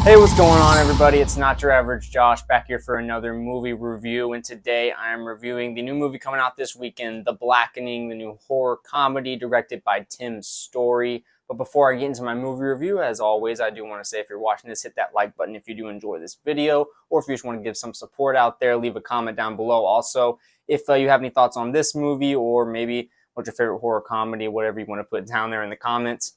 Hey, what's going on, everybody? It's Not Your Average Josh back here for another movie review, and today I am reviewing the new movie coming out this weekend, The Blackening, the new horror comedy directed by Tim Story. But before I get into my movie review, as always, I do want to say if you're watching this, hit that like button if you do enjoy this video, or if you just want to give some support out there, leave a comment down below. Also, if you have any thoughts on this movie, or maybe what's your favorite horror comedy, whatever you want to put down there in the comments.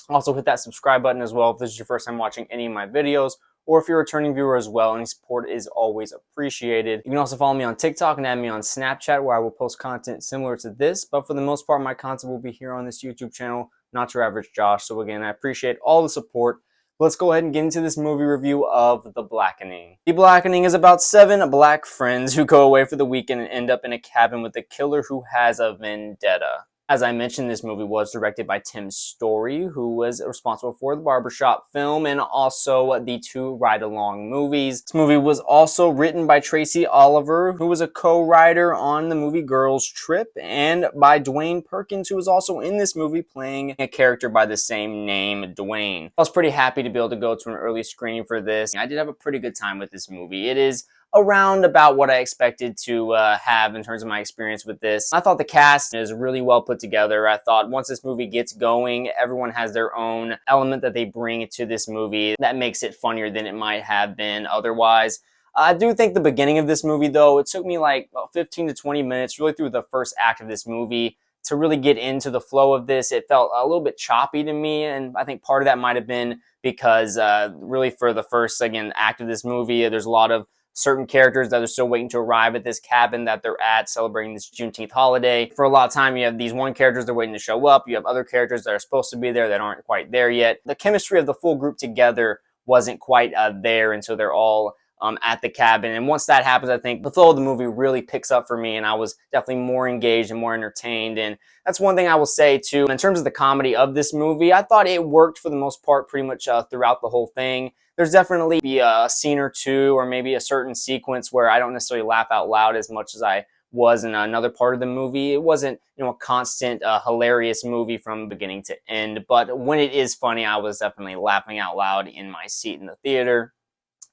Also, hit that subscribe button as well if this is your first time watching any of my videos, or if you're a returning viewer as well. Any support is always appreciated. You can also follow me on TikTok and add me on Snapchat, where I will post content similar to this, but for the most part, my content will be here on this YouTube channel, Not Your Average Josh. So again, I appreciate all the support. Let's go ahead and get into this movie review of The Blackening. The Blackening is about 7 black friends who go away for the weekend and end up in a cabin with a killer who has a vendetta. As I mentioned, this movie was directed by Tim Story, who was responsible for the Barbershop film and also the 2 ride-along movies. This movie was also written by Tracy Oliver, who was a co-writer on the movie Girls Trip, and by Dwayne Perkins, who was also in this movie playing a character by the same name, Dwayne. I was pretty happy to be able to go to an early screening for this. I did have a pretty good time with this movie. It is around about what I expected to have in terms of my experience with this. I thought the cast is really well put together. I thought once this movie gets going, everyone has their own element that they bring to this movie that makes it funnier than it might have been otherwise. I do think the beginning of this movie, though, it took me like 15 to 20 minutes, really through the first act of this movie, to really get into the flow of this. It felt a little bit choppy to me, and I think part of that might have been because really for the first, again, act of this movie, there's a lot of certain characters that are still waiting to arrive at this cabin that they're at celebrating this Juneteenth holiday. For a lot of time, you have these one characters that are waiting to show up. You have other characters that are supposed to be there that aren't quite there yet. The chemistry of the full group together wasn't quite there until they're all at the cabin. And once that happens, I think the flow of the movie really picks up for me, and I was definitely more engaged and more entertained. And that's one thing I will say too. In terms of the comedy of this movie, I thought it worked for the most part pretty much throughout the whole thing. There's definitely a scene or two, or maybe a certain sequence where I don't necessarily laugh out loud as much as I was in another part of the movie. It wasn't, a constant hilarious movie from beginning to end, but when it is funny, I was definitely laughing out loud in my seat in the theater.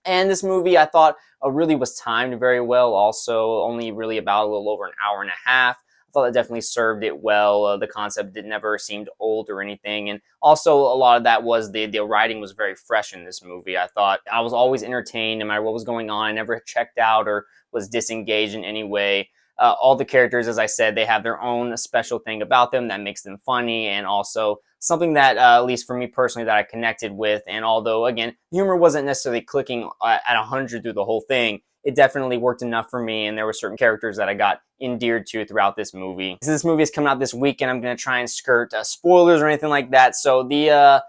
And this movie, I thought, really was timed very well. Also, only really about a little over an hour and a half. I thought it definitely served it well. The concept never seemed old or anything. And also, a lot of that was the writing was very fresh in this movie. I thought I was always entertained no matter what was going on. I never checked out or was disengaged in any way. All the characters, as I said, they have their own special thing about them that makes them funny, and also something that, at least for me personally, that I connected with. And although, again, humor wasn't necessarily clicking at 100 through the whole thing, it definitely worked enough for me, and there were certain characters that I got endeared to throughout this movie. Since this movie is coming out this weekend, I'm going to try and skirt spoilers or anything like that. So the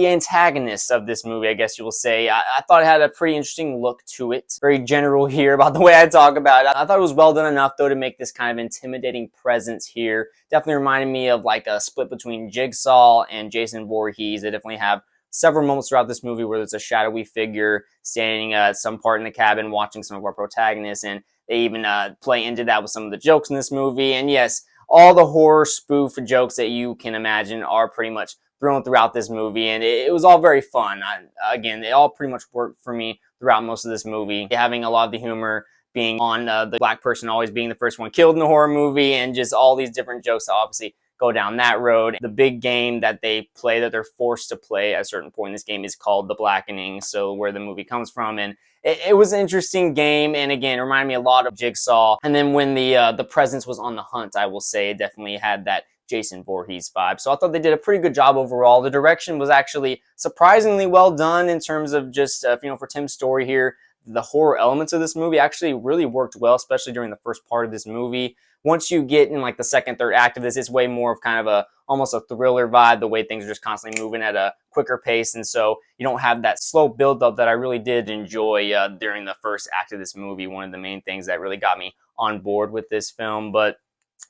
antagonist of this movie, I guess you will say, I thought it had a pretty interesting look to it. Very general here about the way I talk about it. I thought it was well done enough, though, to make this kind of intimidating presence here. Definitely reminded me of like a split between Jigsaw and Jason Voorhees. They definitely have several moments throughout this movie where there's a shadowy figure standing at some part in the cabin watching some of our protagonists, and they even play into that with some of the jokes in this movie. And yes, all the horror spoof jokes that you can imagine are pretty much thrown throughout this movie, and it was all very fun. Again, it all pretty much worked for me throughout most of this movie. Having a lot of the humor being on the black person always being the first one killed in the horror movie, and just all these different jokes that obviously go down that road. The big game that they play, that they're forced to play at a certain point in this game, is called The Blackening, so where the movie comes from. And it was an interesting game, and again, it reminded me a lot of Jigsaw. And then when the presence was on the hunt, I will say it definitely had that Jason Voorhees vibe. So I thought they did a pretty good job overall. The direction was actually surprisingly well done in terms of just, for Tim's Story here. The horror elements of this movie actually really worked well, especially during the first part of this movie. Once you get in like the second, third act of this, it's way more of kind of almost a thriller vibe, the way things are just constantly moving at a quicker pace. And so you don't have that slow buildup that I really did enjoy during the first act of this movie. One of the main things that really got me on board with this film. But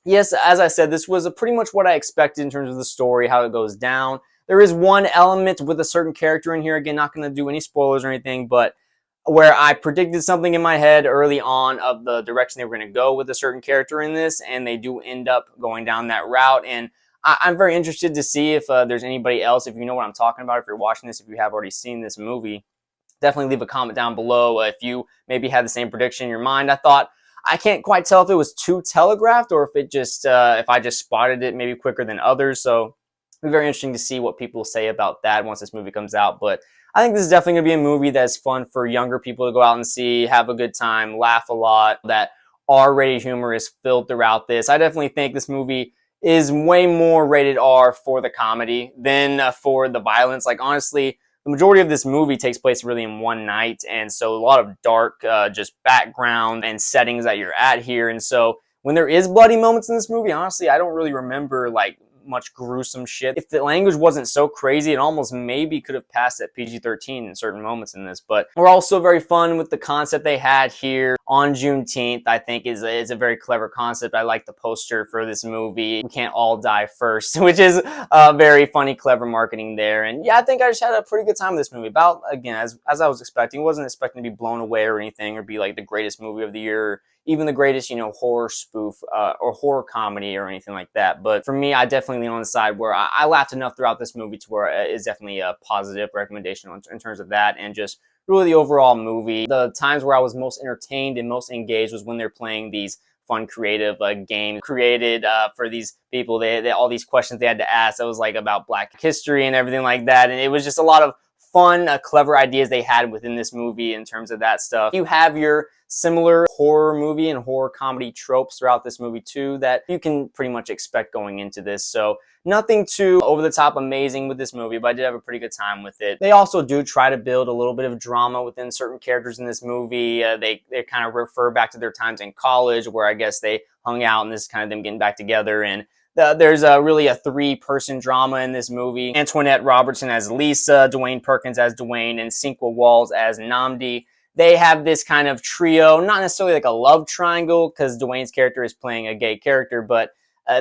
yes, as I said, this was pretty much what I expected in terms of the story, how it goes down. There is one element with a certain character in here, again, not going to do any spoilers or anything, but where I predicted something in my head early on of the direction they were going to go with a certain character in this, and they do end up going down that route. And I'm very interested to see if there's anybody else, if you know what I'm talking about, if you're watching this, if you have already seen this movie, Definitely leave a comment down below if you maybe had the same prediction in your mind. I can't quite tell if it was too telegraphed or if it just if I just spotted it maybe quicker than others. So it'll be very interesting to see what people say about that once this movie comes out. But I think this is definitely going to be a movie that's fun for younger people to go out and see, have a good time, laugh a lot. That R-rated humor is filled throughout this. I definitely think this movie is way more rated R for the comedy than for the violence. Like, honestly, the majority of this movie takes place really in one night, and so a lot of dark just background and settings that you're at here. And so when there is bloody moments in this movie, honestly, I don't really remember like much gruesome shit. If the language wasn't so crazy, it almost maybe could have passed at PG-13 in certain moments in this. But we're also very fun with the concept they had here on Juneteenth. I think is a very clever concept. I like the poster for this movie. We can't all die first, which is very funny, clever marketing there. And yeah, I think I just had a pretty good time with this movie. About, again, as I was expecting. Wasn't expecting to be blown away or anything, or be like the greatest movie of the year, or even the greatest, horror spoof or horror comedy or anything like that. But for me, I definitely lean on the side where I laughed enough throughout this movie to where it's definitely a positive recommendation in terms of that, and just really the overall movie. The times where I was most entertained and most engaged was when they're playing these fun, creative games created for these people. They all these questions they had to ask. That was like about Black history and everything like that. And it was just a lot of fun, clever ideas they had within this movie in terms of that stuff. You have your similar horror movie and horror comedy tropes throughout this movie too that you can pretty much expect going into this. So nothing too over the top amazing with this movie, but I did have a pretty good time with it. They also do try to build a little bit of drama within certain characters in this movie. They kind of refer back to their times in college where I guess they hung out, and this is kind of them getting back together. And there's really a three-person drama in this movie. Antoinette Robertson as Lisa, Dwayne Perkins as Dwayne, and Cinqua Walls as Nnamdi. They have this kind of trio, not necessarily like a love triangle, because Dwayne's character is playing a gay character, but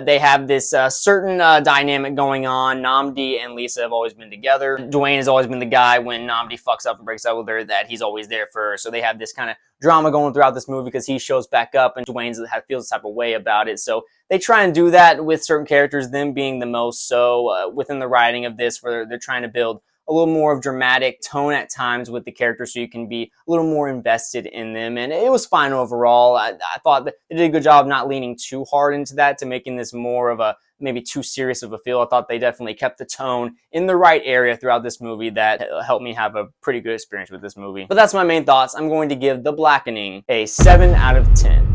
they have this certain dynamic going on. Nnamdi and Lisa have always been together. Dwayne has always been the guy when Nnamdi fucks up and breaks up with her, that he's always there for her. So they have this kind of drama going throughout this movie because he shows back up and Dwayne feels the type of way about it. So they try and do that with certain characters, them being the most so within the writing of this, where they're trying to build a little more of dramatic tone at times with the characters so you can be a little more invested in them. And it was fine overall. I thought that they did a good job of not leaning too hard into that to making this more of a maybe too serious of a feel. I thought they definitely kept the tone in the right area throughout this movie that helped me have a pretty good experience with this movie. But that's my main thoughts. I'm going to give The Blackening a 7 out of 10.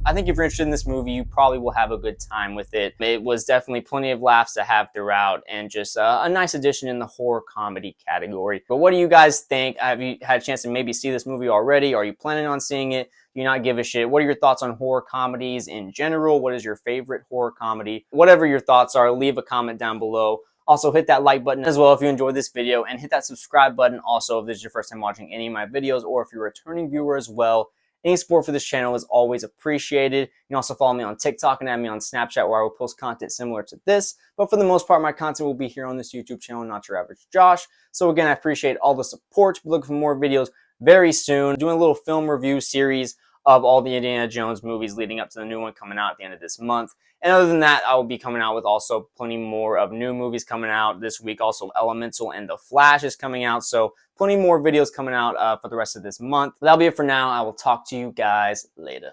I think if you're interested in this movie, you probably will have a good time with it. It was definitely plenty of laughs to have throughout, and just a nice addition in the horror comedy category. But what do you guys think? Have you had a chance to maybe see this movie already? Are you planning on seeing it? Do you not give a shit? What are your thoughts on horror comedies in general? What is your favorite horror comedy? Whatever your thoughts are, leave a comment down below. Also, hit that like button as well if you enjoyed this video, and hit that subscribe button also if this is your first time watching any of my videos, or if you're a returning viewer as well. Any support for this channel is always appreciated. You can also follow me on TikTok and add me on Snapchat, where I will post content similar to this. But for the most part, my content will be here on this YouTube channel, Not Your Average Josh. So again, I appreciate all the support. Be looking for more videos very soon. Doing a little film review series of all the Indiana Jones movies leading up to the new one coming out at the end of this month. And other than that, I will be coming out with also plenty more of new movies coming out this week. Also, Elemental and The Flash is coming out. So plenty more videos coming out for the rest of this month. That'll be it for now. I will talk to you guys later.